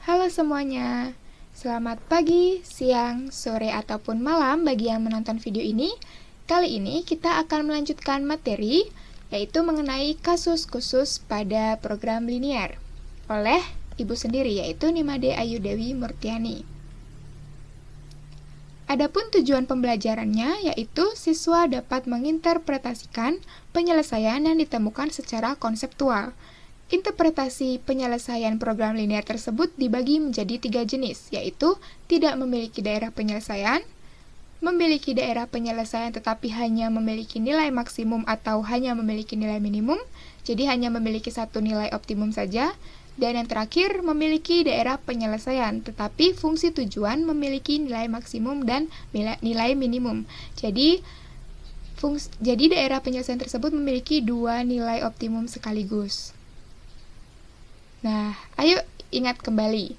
Halo semuanya, selamat pagi, siang, sore, ataupun malam bagi yang menonton video ini. Kali ini kita akan melanjutkan materi, yaitu mengenai kasus khusus pada program linear oleh ibu sendiri, yaitu Nimade Ayu Dewi Murtiani. Adapun tujuan pembelajarannya yaitu siswa dapat menginterpretasikan penyelesaian yang ditemukan secara konseptual. Interpretasi penyelesaian program linear tersebut dibagi menjadi 3 jenis, yaitu tidak memiliki daerah penyelesaian, memiliki daerah penyelesaian tetapi hanya memiliki nilai maksimum atau hanya memiliki nilai minimum, jadi hanya memiliki satu nilai optimum saja, dan yang terakhir memiliki daerah penyelesaian tetapi fungsi tujuan memiliki nilai maksimum dan nilai minimum. Jadi daerah penyelesaian tersebut memiliki 2 nilai optimum sekaligus. Nah, ayo ingat kembali,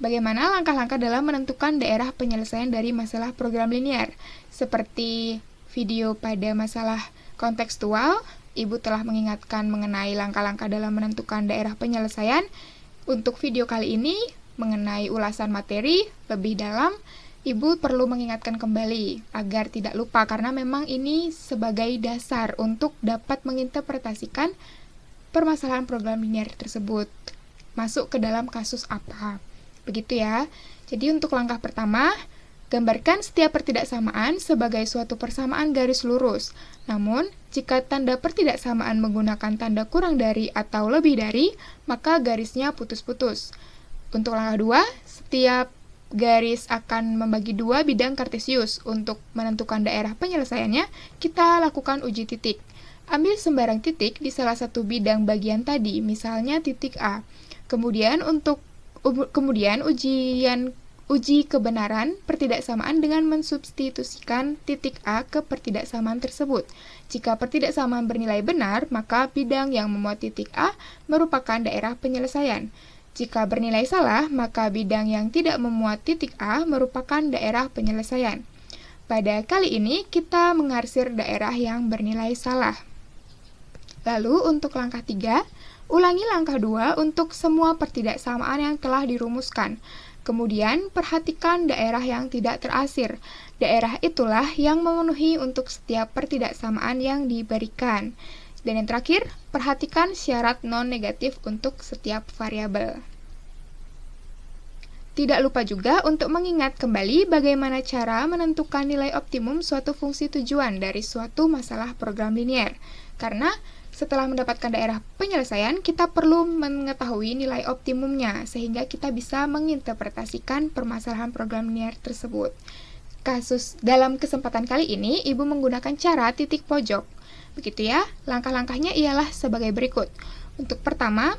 bagaimana langkah-langkah dalam menentukan daerah penyelesaian dari masalah program linear. Seperti video pada masalah kontekstual, Ibu telah mengingatkan mengenai langkah-langkah dalam menentukan daerah penyelesaian. Untuk video kali ini, mengenai ulasan materi lebih dalam, Ibu perlu mengingatkan kembali agar tidak lupa, karena memang ini sebagai dasar untuk dapat menginterpretasikan permasalahan program linear tersebut masuk ke dalam kasus apa. Begitu ya. Jadi untuk langkah pertama, gambarkan setiap pertidaksamaan sebagai suatu persamaan garis lurus. Namun, jika tanda pertidaksamaan menggunakan tanda kurang dari atau lebih dari, maka garisnya putus-putus. Untuk langkah 2, setiap garis akan membagi 2 bidang kartesius. Untuk menentukan daerah penyelesaiannya, kita lakukan uji titik. Ambil sembarang titik di salah satu bidang bagian tadi, misalnya titik A. Kemudian uji kebenaran pertidaksamaan dengan mensubstitusikan titik A ke pertidaksamaan tersebut. Jika pertidaksamaan bernilai benar, maka bidang yang memuat titik A merupakan daerah penyelesaian. Jika bernilai salah, maka bidang yang tidak memuat titik A merupakan daerah penyelesaian. Pada kali ini, kita mengarsir daerah yang bernilai salah. Lalu untuk langkah 3, ulangi langkah 2 untuk semua pertidaksamaan yang telah dirumuskan. Kemudian, perhatikan daerah yang tidak terarsir. Daerah itulah yang memenuhi untuk setiap pertidaksamaan yang diberikan. Dan yang terakhir, perhatikan syarat non-negatif untuk setiap variabel. Tidak lupa juga untuk mengingat kembali bagaimana cara menentukan nilai optimum suatu fungsi tujuan dari suatu masalah program linear. Karena setelah mendapatkan daerah penyelesaian, kita perlu mengetahui nilai optimumnya, sehingga kita bisa menginterpretasikan permasalahan program linear tersebut. Dalam kesempatan kali ini, Ibu menggunakan cara titik pojok. Begitu ya, langkah-langkahnya ialah sebagai berikut. Untuk pertama,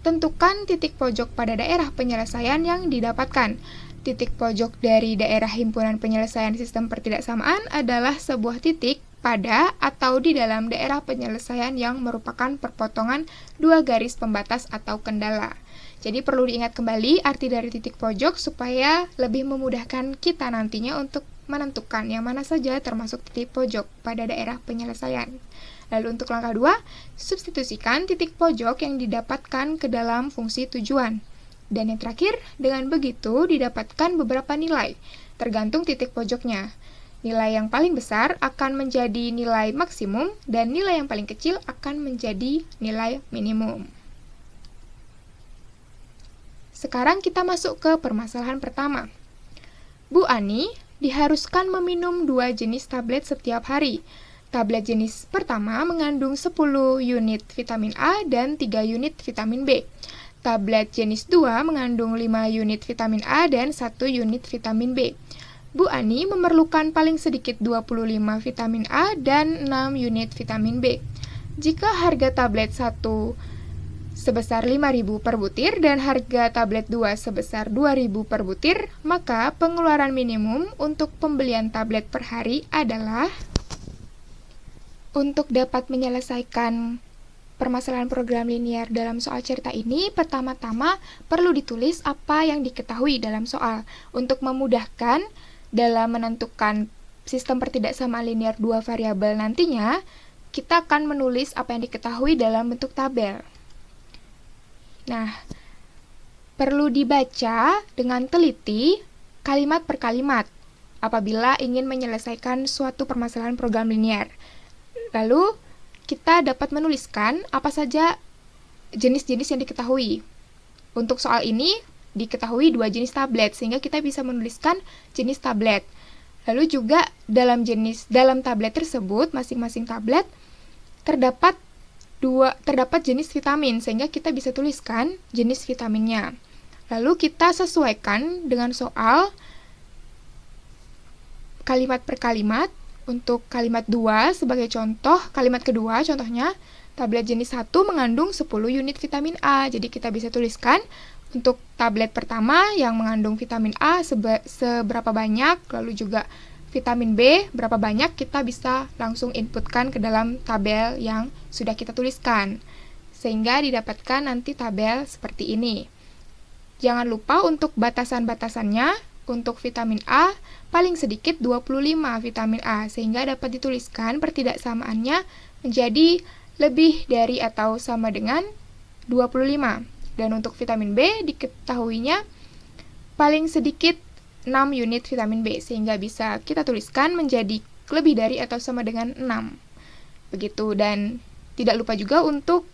tentukan titik pojok pada daerah penyelesaian yang didapatkan. Titik pojok dari daerah himpunan penyelesaian sistem pertidaksamaan adalah sebuah titik pada atau di dalam daerah penyelesaian yang merupakan perpotongan 2 garis pembatas atau kendala. Jadi perlu diingat kembali arti dari titik pojok supaya lebih memudahkan kita nantinya untuk menentukan yang mana saja termasuk titik pojok pada daerah penyelesaian. Lalu untuk langkah 2, substitusikan titik pojok yang didapatkan ke dalam fungsi tujuan. Dan yang terakhir, dengan begitu didapatkan beberapa nilai, tergantung titik pojoknya. Nilai yang paling besar akan menjadi nilai maksimum, dan nilai yang paling kecil akan menjadi nilai minimum. Sekarang kita masuk ke permasalahan pertama. Bu Ani diharuskan meminum 2 jenis tablet setiap hari. Tablet jenis pertama mengandung 10 unit vitamin A dan 3 unit vitamin B. Tablet jenis 2 mengandung 5 unit vitamin A dan 1 unit vitamin B. Bu Ani memerlukan paling sedikit 25 vitamin A dan 6 unit vitamin B. Jika harga tablet 1 sebesar 5.000 per butir dan harga tablet 2 sebesar 2.000 per butir, maka pengeluaran minimum untuk pembelian tablet per hari adalah, untuk dapat menyelesaikan permasalahan program linear dalam soal cerita ini, pertama-tama perlu ditulis apa yang diketahui dalam soal. Untuk memudahkan dalam menentukan sistem pertidaksamaan linear 2 variabel nantinya, kita akan menulis apa yang diketahui dalam bentuk tabel. Nah, Perlu dibaca dengan teliti kalimat per kalimat apabila ingin menyelesaikan suatu permasalahan program linear. Lalu, kita dapat menuliskan apa saja jenis-jenis yang diketahui. Untuk soal ini, diketahui 2 jenis tablet, sehingga kita bisa menuliskan jenis tablet. Lalu juga dalam tablet tersebut, masing-masing tablet terdapat jenis vitamin, sehingga kita bisa tuliskan jenis vitaminnya. Lalu kita sesuaikan dengan soal kalimat per kalimat. Untuk kalimat 2 sebagai contoh, kalimat kedua contohnya, tablet jenis 1 mengandung 10 unit vitamin A. Jadi kita bisa tuliskan untuk tablet pertama yang mengandung vitamin A seberapa banyak, lalu juga vitamin B berapa banyak, kita bisa langsung inputkan ke dalam tabel yang sudah kita tuliskan. Sehingga didapatkan nanti tabel seperti ini. Jangan lupa untuk batasan-batasannya, untuk vitamin A paling sedikit 25 vitamin A, sehingga dapat dituliskan pertidaksamaannya menjadi lebih dari atau sama dengan 25. Dan untuk vitamin B diketahuinya paling sedikit 6 unit vitamin B, sehingga bisa kita tuliskan menjadi lebih dari atau sama dengan 6. Begitu, dan tidak lupa juga untuk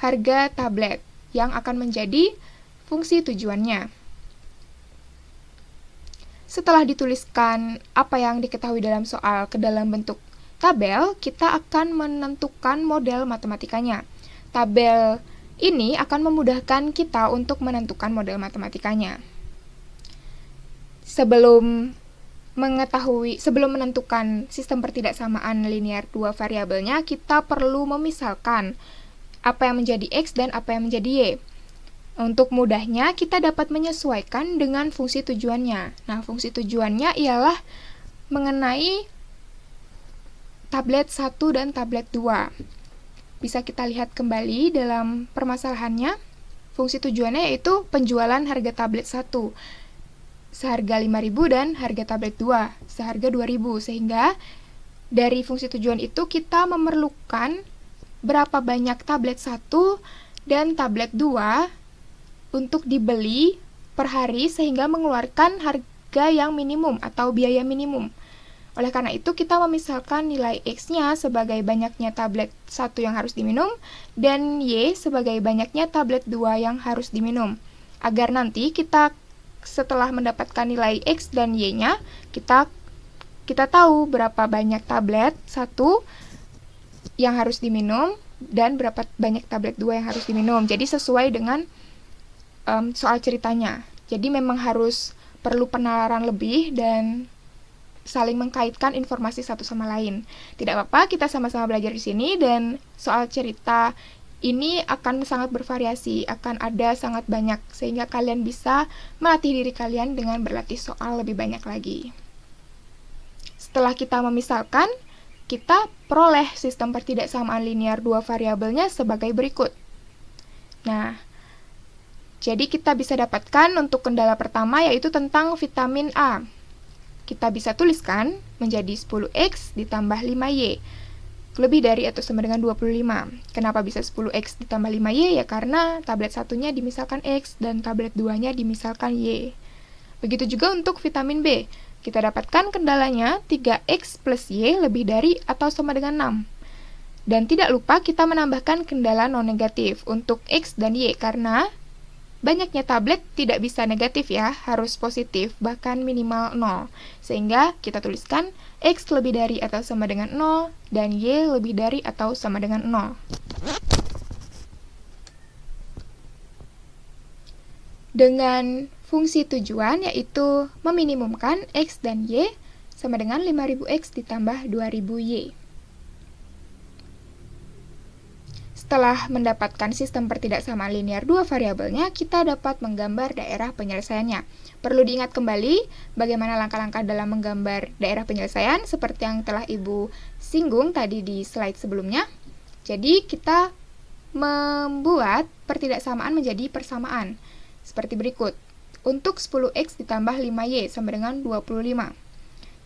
harga tablet yang akan menjadi fungsi tujuannya. Setelah dituliskan apa yang diketahui dalam soal ke dalam bentuk tabel, kita akan menentukan model matematikanya. Tabel ini akan memudahkan kita untuk menentukan model matematikanya. Sebelum menentukan sistem pertidaksamaan linear 2 variabelnya, kita perlu memisalkan apa yang menjadi X dan apa yang menjadi Y. Untuk mudahnya, kita dapat menyesuaikan dengan fungsi tujuannya. Nah, fungsi tujuannya ialah mengenai tablet 1 dan tablet 2. Bisa kita lihat kembali dalam permasalahannya. Fungsi tujuannya yaitu penjualan harga tablet 1 seharga 5.000 dan harga tablet 2 seharga 2.000. Sehingga dari fungsi tujuan itu kita memerlukan berapa banyak tablet 1 dan tablet 2 untuk dibeli per hari sehingga mengeluarkan harga yang minimum atau biaya minimum. Oleh karena itu, kita memisalkan nilai X-nya sebagai banyaknya tablet 1 yang harus diminum dan Y sebagai banyaknya tablet 2 yang harus diminum. Agar nanti kita setelah mendapatkan nilai X dan Y-nya, kita tahu berapa banyak tablet 1 yang harus diminum dan berapa banyak tablet 2 yang harus diminum. Jadi sesuai dengan soal ceritanya. Jadi memang harus perlu penalaran lebih dan saling mengkaitkan informasi satu sama lain. Tidak apa-apa, kita sama-sama belajar di sini, dan soal cerita ini akan sangat bervariasi, akan ada sangat banyak, sehingga kalian bisa melatih diri kalian dengan berlatih soal lebih banyak lagi. Setelah kita memisalkan, kita peroleh sistem pertidaksamaan linear 2 variabelnya sebagai berikut. Nah, jadi kita bisa dapatkan untuk kendala pertama yaitu tentang vitamin A. Kita bisa tuliskan menjadi 10X ditambah 5Y. Lebih dari atau sama dengan 25. Kenapa bisa 10X ditambah 5Y? Ya karena tablet satunya dimisalkan X dan tablet 2-nya dimisalkan Y. Begitu juga untuk vitamin B. Kita dapatkan kendalanya 3X plus Y lebih dari atau sama dengan 6. Dan tidak lupa kita menambahkan kendala non-negatif untuk X dan Y karena banyaknya tablet tidak bisa negatif ya, harus positif, bahkan minimal 0. Sehingga kita tuliskan X lebih dari atau sama dengan 0 dan Y lebih dari atau sama dengan 0. Dengan fungsi tujuan yaitu meminimumkan X dan Y sama dengan 5.000X ditambah 2.000Y. Setelah mendapatkan sistem pertidaksamaan linear 2 variabelnya, kita dapat menggambar daerah penyelesaiannya. Perlu diingat kembali bagaimana langkah-langkah dalam menggambar daerah penyelesaian seperti yang telah Ibu singgung tadi di slide sebelumnya. Jadi, kita membuat pertidaksamaan menjadi persamaan seperti berikut. Untuk 10X ditambah 5Y sama dengan 25.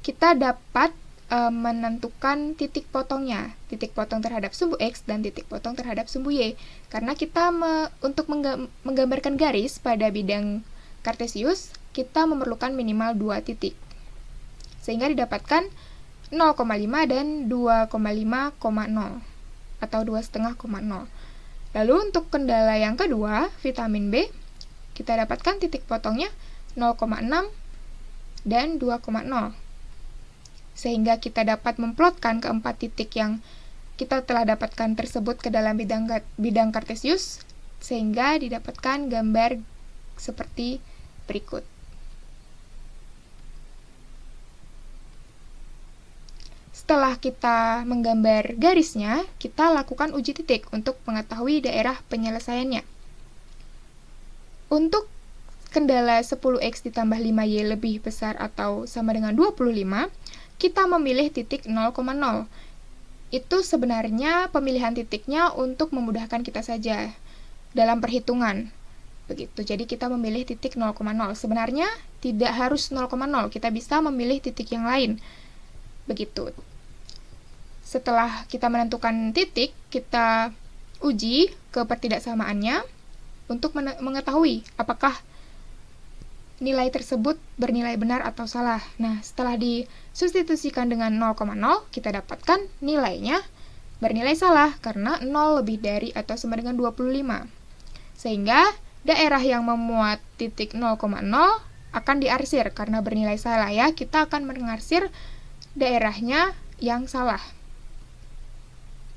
Kita dapat menentukan titik potongnya, titik potong terhadap sumbu X dan titik potong terhadap sumbu Y. Karena kita untuk menggambarkan garis pada bidang kartesius, kita memerlukan minimal 2 titik. Sehingga didapatkan 0,5 dan 2,5,0 atau 2,5,0. Lalu untuk kendala yang kedua, vitamin B, kita dapatkan titik potongnya 0,6 dan 2,0. Sehingga kita dapat memplotkan keempat titik yang kita telah dapatkan tersebut ke dalam bidang kartesius, sehingga didapatkan gambar seperti berikut. Setelah kita menggambar garisnya, kita lakukan uji titik untuk mengetahui daerah penyelesaiannya. Untuk kendala 10x ditambah 5y lebih besar atau sama dengan 25, kita memilih titik 0,0. Itu sebenarnya pemilihan titiknya untuk memudahkan kita saja dalam perhitungan. Begitu. Jadi kita memilih titik 0,0. Sebenarnya tidak harus 0,0, kita bisa memilih titik yang lain. Begitu. Setelah kita menentukan titik, kita uji kepertidaksamaannya untuk mengetahui apakah nilai tersebut bernilai benar atau salah. Nah, setelah disubstitusikan dengan 0,0, kita dapatkan nilainya bernilai salah karena 0 lebih dari atau sama dengan 25. Sehingga daerah yang memuat titik 0,0 akan diarsir karena bernilai salah ya. Kita akan mengarsir daerahnya yang salah.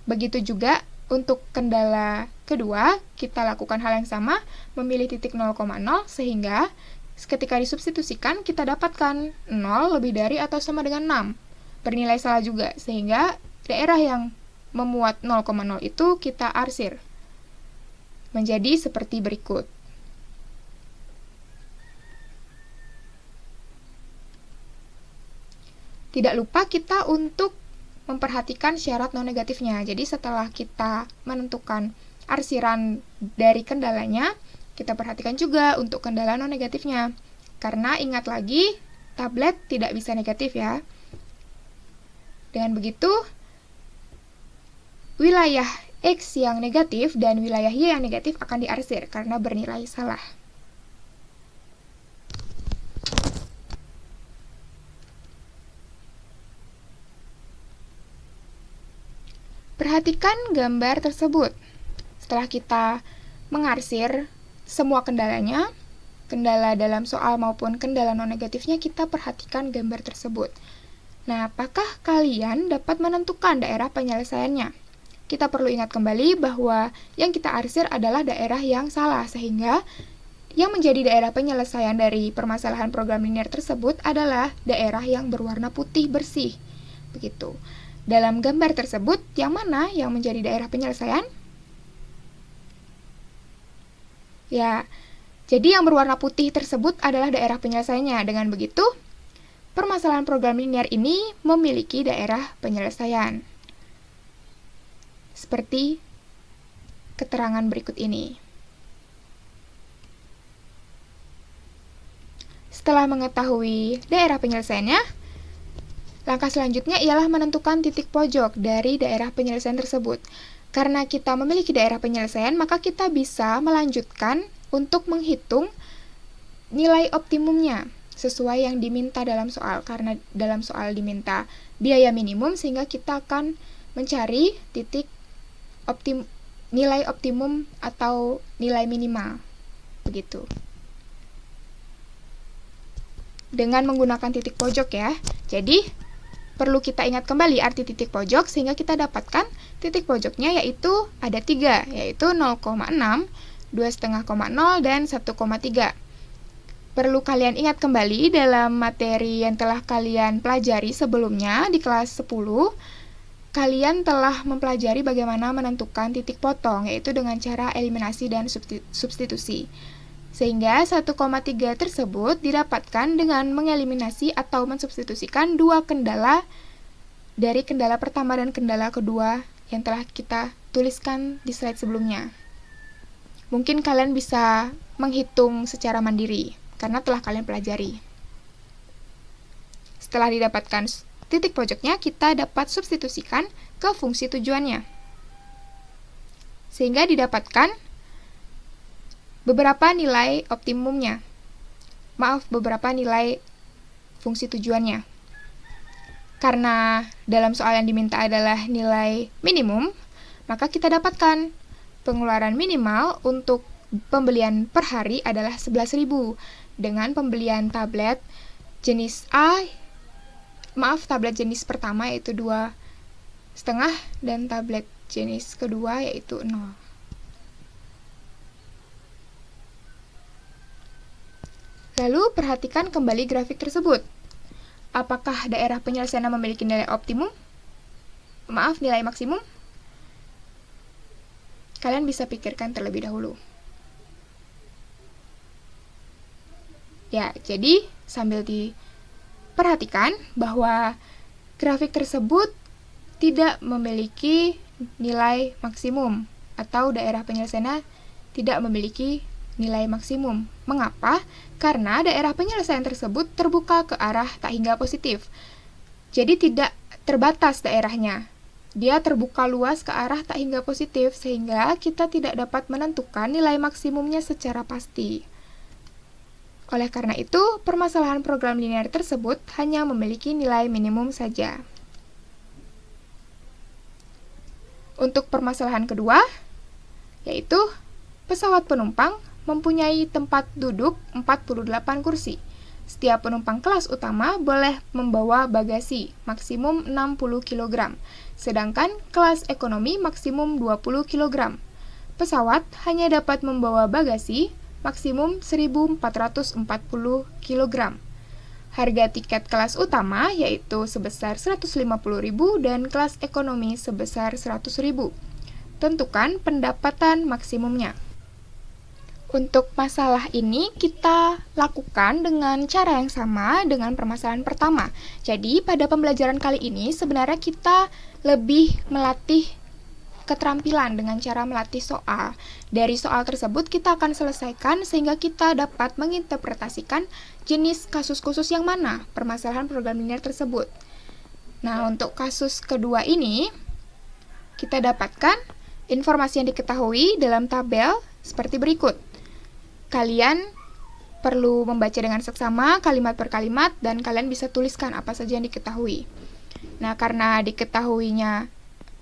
Begitu juga untuk kendala kedua, kita lakukan hal yang sama, memilih titik 0,0 sehingga ketika disubstitusikan, kita dapatkan 0 lebih dari atau sama dengan 6. Bernilai salah juga, sehingga daerah yang memuat 0,0 itu kita arsir. Menjadi seperti berikut. Tidak lupa kita untuk memperhatikan syarat non-negatifnya. Jadi setelah kita menentukan arsiran dari kendalanya, kita perhatikan juga untuk kendala non-negatifnya. Karena ingat lagi, tablet tidak bisa negatif ya. Dengan begitu, wilayah X yang negatif dan wilayah Y yang negatif akan diarsir karena bernilai salah. Perhatikan gambar tersebut. Setelah kita mengarsir semua kendalanya, kendala dalam soal maupun kendala non-negatifnya, kita perhatikan gambar tersebut. Nah, apakah kalian dapat menentukan daerah penyelesaiannya? Kita perlu ingat kembali bahwa yang kita arsir adalah daerah yang salah, sehingga yang menjadi daerah penyelesaian dari permasalahan program linear tersebut adalah daerah yang berwarna putih bersih. Begitu. Dalam gambar tersebut, yang mana yang menjadi daerah penyelesaian? Ya, jadi yang berwarna putih tersebut adalah daerah penyelesaiannya. Dengan begitu, permasalahan program linear ini memiliki daerah penyelesaian. Seperti keterangan berikut ini. Setelah mengetahui daerah penyelesaiannya, langkah selanjutnya ialah menentukan titik pojok dari daerah penyelesaian tersebut. Karena kita memiliki daerah penyelesaian, maka kita bisa melanjutkan untuk menghitung nilai optimumnya sesuai yang diminta dalam soal. Karena dalam soal diminta biaya minimum, sehingga kita akan mencari titik nilai optimum atau nilai minimal. Begitu. Dengan menggunakan titik pojok ya. Jadi, perlu kita ingat kembali arti titik pojok sehingga kita dapatkan titik pojoknya yaitu ada 3, yaitu 0,6, 2,5,0, dan 1,3. Perlu kalian ingat kembali dalam materi yang telah kalian pelajari sebelumnya di kelas 10, kalian telah mempelajari bagaimana menentukan titik potong, yaitu dengan cara eliminasi dan substitusi. Sehingga 1,3 tersebut didapatkan dengan mengeliminasi atau mensubstitusikan dua kendala dari kendala pertama dan kendala kedua yang telah kita tuliskan di slide sebelumnya. Mungkin kalian bisa menghitung secara mandiri karena telah kalian pelajari. Setelah didapatkan titik pojoknya kita dapat substitusikan ke fungsi tujuannya. Sehingga didapatkan beberapa nilai optimumnya. Beberapa nilai fungsi tujuannya. Karena dalam soal yang diminta adalah nilai minimum, maka kita dapatkan pengeluaran minimal untuk pembelian per hari adalah 11.000 dengan pembelian tablet jenis tablet jenis pertama yaitu 2,5 dan tablet jenis kedua yaitu 0. Lalu perhatikan kembali grafik tersebut. Apakah daerah penyelesaian memiliki nilai optimum? Nilai maksimum? Kalian bisa pikirkan terlebih dahulu. Ya, jadi sambil diperhatikan bahwa grafik tersebut tidak memiliki nilai maksimum atau daerah penyelesaian tidak memiliki nilai maksimum. Mengapa? Karena daerah penyelesaian tersebut terbuka ke arah tak hingga positif. Jadi tidak terbatas daerahnya. Dia terbuka luas ke arah tak hingga positif sehingga kita tidak dapat menentukan nilai maksimumnya secara pasti. Oleh karena itu, permasalahan program linear tersebut hanya memiliki nilai minimum saja. Untuk permasalahan kedua, yaitu pesawat penumpang mempunyai tempat duduk 48 kursi. Setiap penumpang kelas utama boleh membawa bagasi maksimum 60 kg, sedangkan kelas ekonomi maksimum 20 kg. Pesawat hanya dapat membawa bagasi maksimum 1.440 kg. Harga tiket kelas utama yaitu sebesar 150.000 dan kelas ekonomi sebesar 100.000. Tentukan pendapatan maksimumnya. Untuk masalah ini kita lakukan dengan cara yang sama dengan permasalahan pertama. Jadi pada pembelajaran kali ini sebenarnya kita lebih melatih keterampilan dengan cara melatih soal. Dari soal tersebut kita akan selesaikan sehingga kita dapat menginterpretasikan jenis kasus khusus yang mana permasalahan program linear tersebut. Nah, untuk kasus kedua ini kita dapatkan informasi yang diketahui dalam tabel seperti berikut. Kalian perlu membaca dengan seksama kalimat per kalimat dan kalian bisa tuliskan apa saja yang diketahui. Nah, karena diketahuinya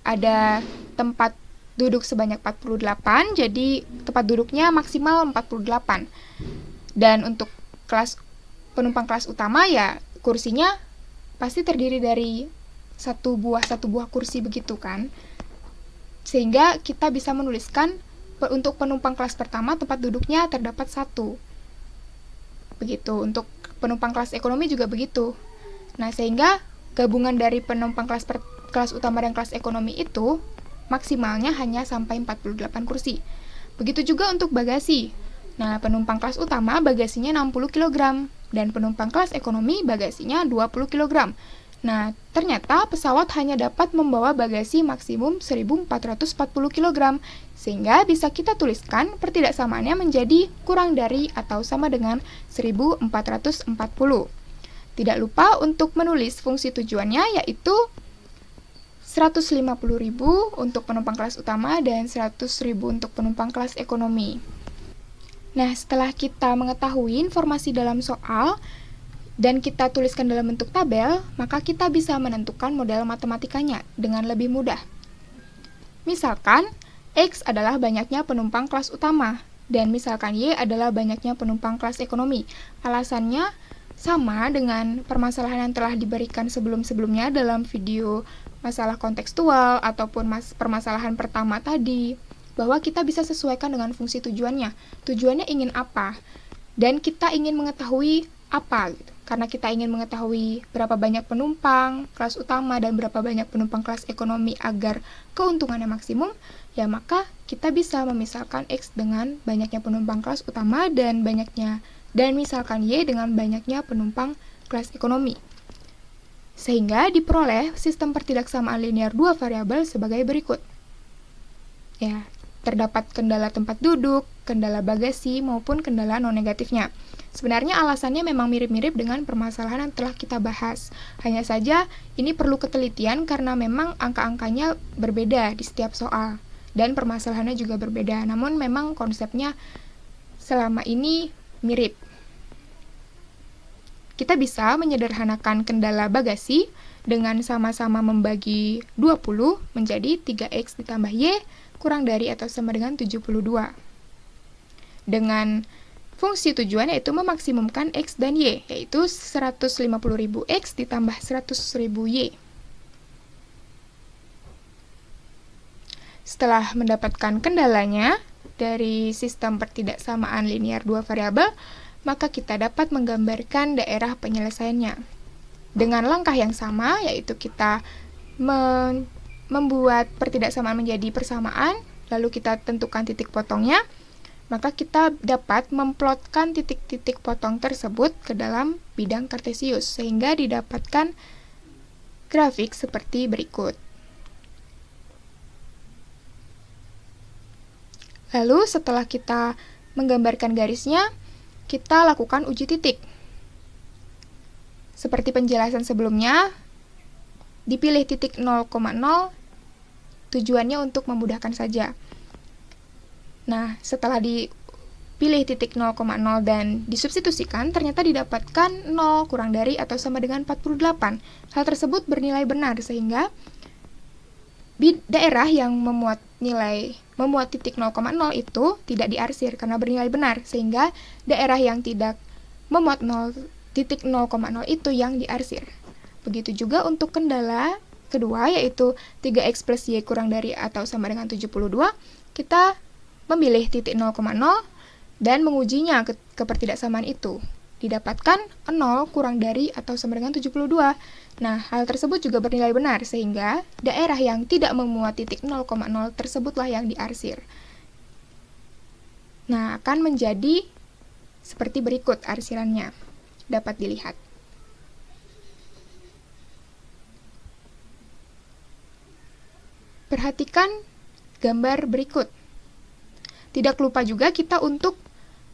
ada tempat duduk sebanyak 48, jadi tempat duduknya maksimal 48. Dan untuk penumpang kelas utama ya kursinya pasti terdiri dari satu buah kursi begitu kan. Sehingga kita bisa menuliskan untuk penumpang kelas pertama tempat duduknya terdapat 1. Begitu. Untuk penumpang kelas ekonomi juga begitu. Nah, sehingga gabungan dari penumpang kelas utama dan kelas ekonomi itu maksimalnya hanya sampai 48 kursi. Begitu juga untuk bagasi. Nah, penumpang kelas utama bagasinya 60 kg dan penumpang kelas ekonomi bagasinya 20 kg. Nah, ternyata pesawat hanya dapat membawa bagasi maksimum 1.440 kg, sehingga bisa kita tuliskan pertidaksamaannya menjadi kurang dari atau sama dengan 1.440. Tidak lupa untuk menulis fungsi tujuannya, yaitu 150.000 untuk penumpang kelas utama dan 100.000 untuk penumpang kelas ekonomi. Nah, setelah kita mengetahui informasi dalam soal, dan kita tuliskan dalam bentuk tabel, maka kita bisa menentukan model matematikanya dengan lebih mudah. Misalkan, X adalah banyaknya penumpang kelas utama, dan misalkan Y adalah banyaknya penumpang kelas ekonomi. Alasannya sama dengan permasalahan yang telah diberikan sebelum-sebelumnya dalam video masalah kontekstual ataupun permasalahan pertama tadi, bahwa kita bisa sesuaikan dengan fungsi tujuannya. Tujuannya ingin apa? Dan kita ingin mengetahui apa gitu. Karena kita ingin mengetahui berapa banyak penumpang kelas utama dan berapa banyak penumpang kelas ekonomi agar keuntungannya maksimum, ya maka kita bisa memisalkan X dengan banyaknya penumpang kelas utama dan misalkan Y dengan banyaknya penumpang kelas ekonomi. Sehingga diperoleh sistem pertidaksamaan linear dua variabel sebagai berikut. Ya, terdapat kendala tempat duduk, kendala bagasi, maupun kendala non-negatifnya. Sebenarnya alasannya memang mirip-mirip dengan permasalahan yang telah kita bahas. Hanya saja ini perlu ketelitian karena memang angka-angkanya berbeda di setiap soal dan permasalahannya juga berbeda. Namun memang konsepnya selama ini mirip. Kita bisa menyederhanakan kendala bagasi dengan sama-sama membagi 20 menjadi 3x ditambah y kurang dari atau sama dengan 72. Dengan fungsi tujuan yaitu memaksimumkan x dan y, yaitu 150.000 x ditambah 100.000 y. Setelah mendapatkan kendalanya dari sistem pertidaksamaan linear dua variabel, maka kita dapat menggambarkan daerah penyelesaiannya. Dengan langkah yang sama, yaitu kita membuat pertidaksamaan menjadi persamaan, lalu kita tentukan titik potongnya, maka kita dapat memplotkan titik-titik potong tersebut ke dalam bidang kartesius, sehingga didapatkan grafik seperti berikut. Lalu setelah kita menggambarkan garisnya, kita lakukan uji titik. Seperti penjelasan sebelumnya, dipilih titik 0,0, tujuannya untuk memudahkan saja. Nah, setelah dipilih titik 0,0 dan disubstitusikan, ternyata didapatkan 0 kurang dari atau sama dengan 48. Hal tersebut bernilai benar, sehingga daerah yang memuat titik 0,0 itu tidak diarsir karena bernilai benar, sehingga daerah yang tidak memuat titik 0,0 itu yang diarsir. Begitu juga untuk kendala kedua, yaitu 3x plus y kurang dari atau sama dengan 72, kita memilih titik 0,0 dan mengujinya ke pertidaksamaan itu. Didapatkan 0 kurang dari atau sama dengan 72. Nah, hal tersebut juga bernilai benar, sehingga daerah yang tidak memuat titik 0,0 tersebutlah yang diarsir. Nah, akan menjadi seperti berikut arsirannya. Dapat dilihat. Perhatikan gambar berikut. Tidak lupa juga kita untuk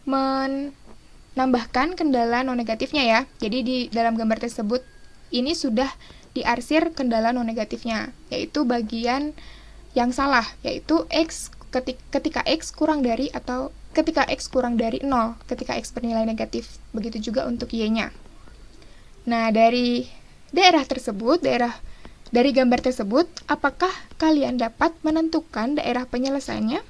menambahkan kendala non-negatifnya ya. Jadi di dalam gambar tersebut ini sudah diarsir kendala non-negatifnya, yaitu bagian yang salah, yaitu x ketika x kurang dari atau ketika x kurang dari 0, ketika x bernilai negatif. Begitu juga untuk y-nya. Nah, dari gambar tersebut, apakah kalian dapat menentukan daerah penyelesaiannya?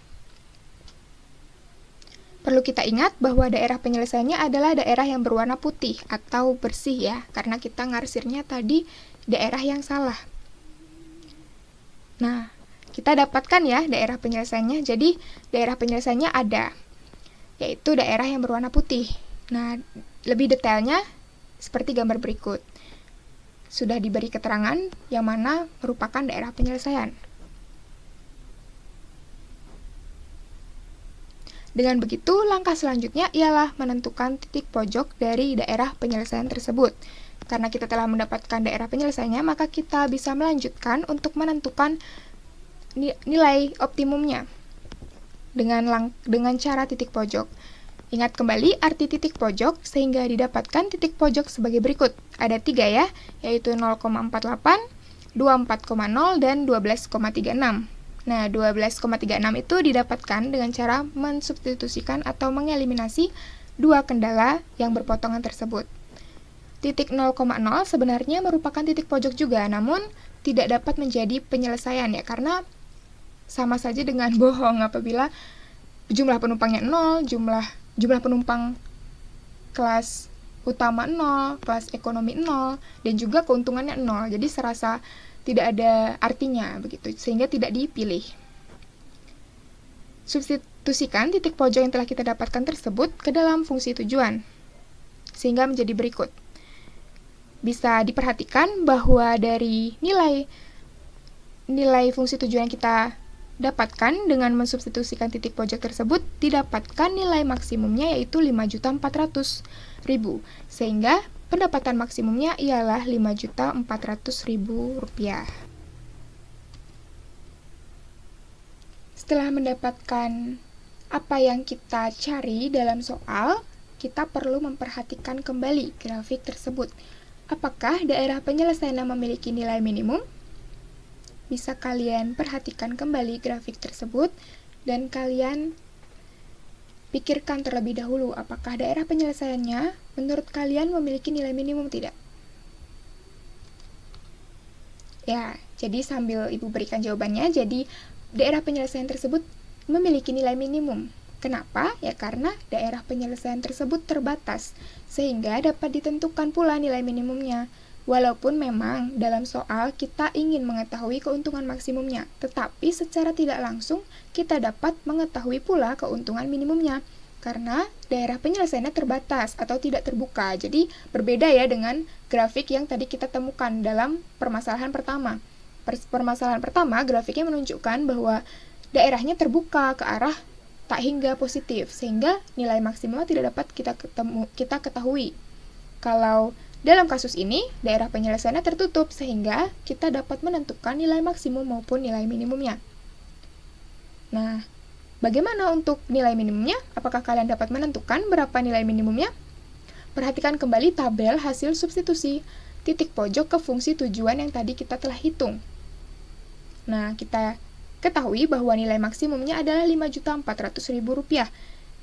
Perlu kita ingat bahwa daerah penyelesaiannya adalah daerah yang berwarna putih atau bersih ya, karena kita ngarsirnya tadi daerah yang salah. Nah, kita dapatkan ya daerah penyelesaiannya. Jadi, daerah penyelesaiannya ada, yaitu daerah yang berwarna putih. Nah, lebih detailnya seperti gambar berikut. Sudah diberi keterangan yang mana merupakan daerah penyelesaian. Dengan begitu, langkah selanjutnya ialah menentukan titik pojok dari daerah penyelesaian tersebut. Karena kita telah mendapatkan daerah penyelesaiannya, maka kita bisa melanjutkan untuk menentukan nilai optimumnya dengan cara titik pojok. Ingat kembali arti titik pojok sehingga didapatkan titik pojok sebagai berikut. Ada 3 ya, yaitu 0,48, 24,0, dan 12,36. Nah, 12,36 itu didapatkan dengan cara mensubstitusikan atau mengeliminasi dua kendala yang berpotongan tersebut. Titik 0,0 sebenarnya merupakan titik pojok juga, namun tidak dapat menjadi penyelesaian ya, karena sama saja dengan bohong apabila jumlah penumpangnya 0, jumlah penumpang kelas utama 0, kelas ekonomi 0, dan juga keuntungannya 0. Jadi serasa tidak ada artinya begitu, sehingga tidak dipilih. Substitusikan titik pojok yang telah kita dapatkan tersebut ke dalam fungsi tujuan, sehingga menjadi berikut. Bisa diperhatikan bahwa dari nilai fungsi tujuan yang kita dapatkan dengan mensubstitusikan titik pojok tersebut, didapatkan nilai maksimumnya yaitu 5.400.000, sehingga pendapatan maksimumnya ialah Rp5.400.000. Setelah mendapatkan apa yang kita cari dalam soal, kita perlu memperhatikan kembali grafik tersebut. Apakah daerah penyelesaian memiliki nilai minimum? Bisa kalian perhatikan kembali grafik tersebut dan kalian pikirkan terlebih dahulu apakah daerah penyelesaiannya menurut kalian memiliki nilai minimum tidak. Ya, jadi sambil Ibu berikan jawabannya, jadi daerah penyelesaian tersebut memiliki nilai minimum. Kenapa? Ya karena daerah penyelesaian tersebut terbatas, sehingga dapat ditentukan pula nilai minimumnya. Walaupun memang dalam soal kita ingin mengetahui keuntungan maksimumnya, tetapi secara tidak langsung kita dapat mengetahui pula keuntungan minimumnya. Karena daerah penyelesaiannya terbatas atau tidak terbuka. Jadi berbeda ya dengan grafik yang tadi kita temukan dalam permasalahan pertama. Permasalahan pertama, grafiknya menunjukkan bahwa daerahnya terbuka ke arah tak hingga positif, sehingga nilai maksimal tidak dapat kita ketahui. Kalau dalam kasus ini, daerah penyelesaiannya tertutup, sehingga kita dapat menentukan nilai maksimum maupun nilai minimumnya. Nah, bagaimana untuk nilai minimumnya? Apakah kalian dapat menentukan berapa nilai minimumnya? Perhatikan kembali tabel hasil substitusi titik pojok ke fungsi tujuan yang tadi kita telah hitung. Nah, kita ketahui bahwa nilai maksimumnya adalah Rp5.400.000.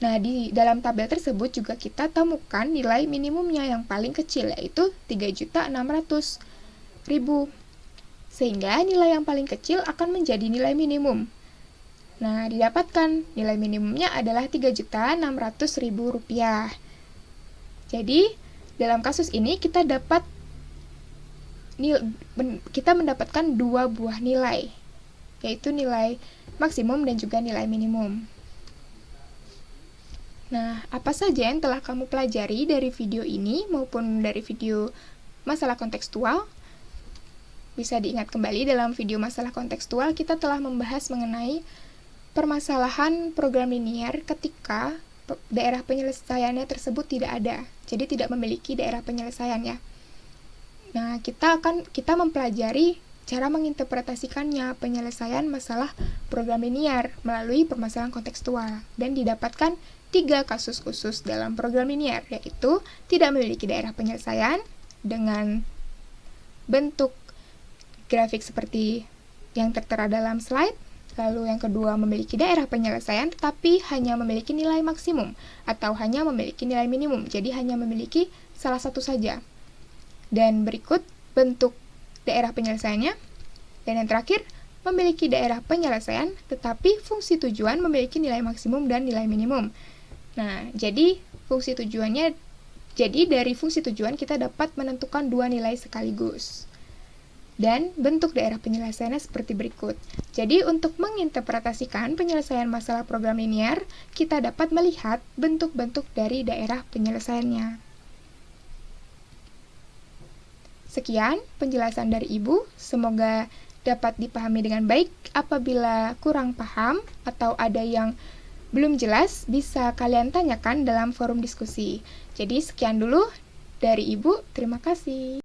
Nah, di dalam tabel tersebut juga kita temukan nilai minimumnya yang paling kecil, yaitu Rp3.600.000. Sehingga nilai yang paling kecil akan menjadi nilai minimum. Nah, didapatkan nilai minimumnya adalah Rp3.600.000. Jadi, dalam kasus ini kita mendapatkan dua buah nilai, yaitu nilai maksimum dan juga nilai minimum. Nah, apa saja yang telah kamu pelajari dari video ini maupun dari video masalah kontekstual? Bisa diingat kembali dalam video masalah kontekstual kita telah membahas mengenai permasalahan program linear ketika daerah penyelesaiannya tersebut tidak ada, jadi tidak memiliki daerah penyelesaiannya. Nah, kita mempelajari cara menginterpretasikannya penyelesaian masalah program linear melalui permasalahan kontekstual dan didapatkan 3 kasus khusus dalam program linear, yaitu tidak memiliki daerah penyelesaian dengan bentuk grafik seperti yang tertera dalam slide. Lalu yang kedua, memiliki daerah penyelesaian tetapi hanya memiliki nilai maksimum atau hanya memiliki nilai minimum, jadi hanya memiliki salah satu saja. Dan berikut bentuk daerah penyelesaiannya. Dan yang terakhir, memiliki daerah penyelesaian tetapi fungsi tujuan memiliki nilai maksimum dan nilai minimum. Nah, jadi dari fungsi tujuan kita dapat menentukan dua nilai sekaligus. Dan bentuk daerah penyelesaiannya seperti berikut. Jadi, untuk menginterpretasikan penyelesaian masalah program linear, kita dapat melihat bentuk-bentuk dari daerah penyelesaiannya. Sekian penjelasan dari Ibu, semoga dapat dipahami dengan baik. Apabila kurang paham atau ada yang belum jelas, bisa kalian tanyakan dalam forum diskusi. Jadi sekian dulu dari Ibu, terima kasih.